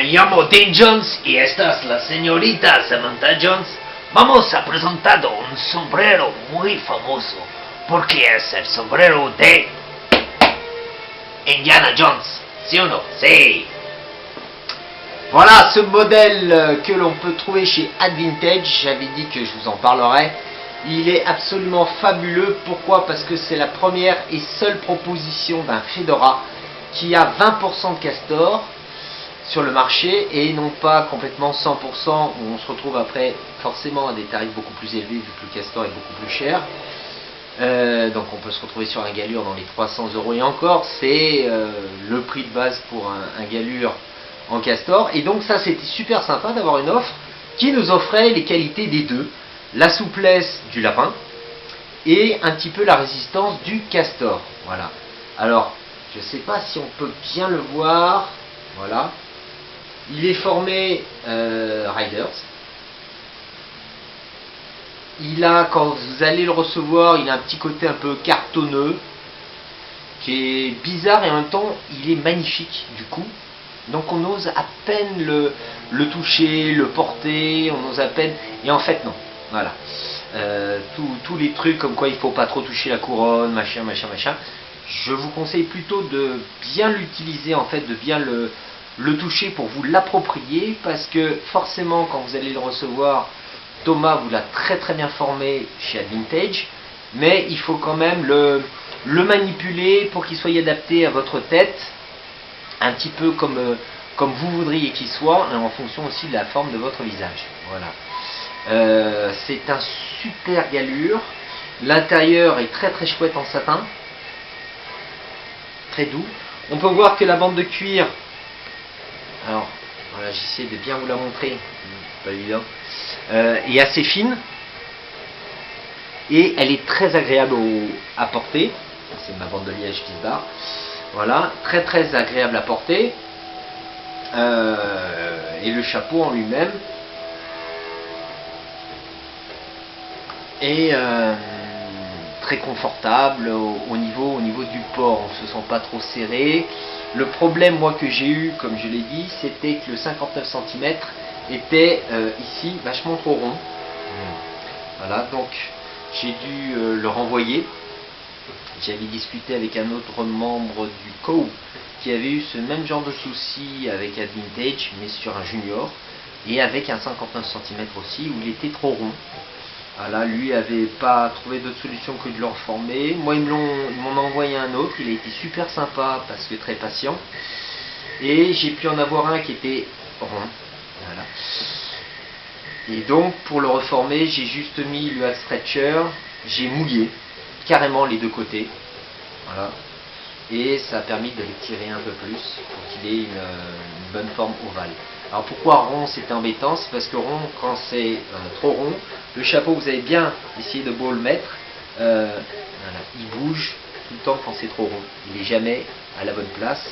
Me llamo Dean Jones y esta es la señorita Samantha Jones. Vamos a presentar un sombrero muy famoso porque es el sombrero de Indiana Jones. ¿Sí o no? Sí. Voilà ce modèle que l'on peut trouver chez Advintage. J'avais dit que je vous en parlerai. Il est absolument fabuleux. Pourquoi? Parce que c'est la première et seule proposition d'un Fedora qui a 20% de castor sur le marché et non pas complètement 100% où on se retrouve après forcément à des tarifs beaucoup plus élevés vu que le castor est beaucoup plus cher. Donc on peut se retrouver sur un galure dans les 300 € et encore c'est le prix de base pour un galure en castor. Et donc ça c'était super sympa d'avoir une offre qui nous offrait les qualités des deux, la souplesse du lapin et un petit peu la résistance du castor. Voilà. Alors je ne sais pas si on peut bien le voir. Voilà. Il est formé Riders. Il a, quand vous allez le recevoir, il a un petit côté un peu cartonneux, qui est bizarre et en même temps il est magnifique du coup. Donc on ose à peine le toucher, le porter, on ose à peine. Et en fait non. Voilà. Tous les trucs comme quoi il faut pas trop toucher la couronne, machin. Je vous conseille plutôt de bien l'utiliser en fait, de bien le toucher pour vous l'approprier, parce que forcément quand vous allez le recevoir, Thomas vous l'a très bien formé chez Advintage, mais il faut quand même le manipuler pour qu'il soit adapté à votre tête, un petit peu comme vous voudriez qu'il soit, et en fonction aussi de la forme de votre visage. Voilà. C'est un super galure. L'intérieur est très chouette en satin, très doux. On peut voir que la bande de cuir, alors voilà, j'essaie de bien vous la montrer, c'est pas évident, est assez fine et elle est très agréable à porter. C'est ma bande de liège qui se barre. Voilà, très agréable à porter. Et le chapeau en lui-même est très confortable au niveau du port. On ne se sent pas trop serré. Le problème moi que j'ai eu, comme je l'ai dit, c'était que le 59 cm était ici vachement trop rond. Voilà, donc j'ai dû le renvoyer. J'avais discuté avec un autre membre du co qui avait eu ce même genre de souci avec Advintage, mais sur un junior, et avec un 59 cm aussi, où il était trop rond. Voilà, lui avait pas trouvé d'autre solution que de le reformer. Moi ils m'ont envoyé un autre, il a été super sympa parce que très patient. Et j'ai pu en avoir un qui était rond. Voilà. Et donc pour le reformer, j'ai juste mis le hat stretcher, j'ai mouillé carrément les deux côtés. Voilà. Et ça a permis de l'étirer un peu plus pour qu'il ait une bonne forme ovale. Alors pourquoi rond c'est embêtant? C'est parce que rond, quand c'est trop rond, le chapeau vous avez bien essayé de beau le mettre, voilà, il bouge tout le temps quand c'est trop rond. Il n'est jamais à la bonne place.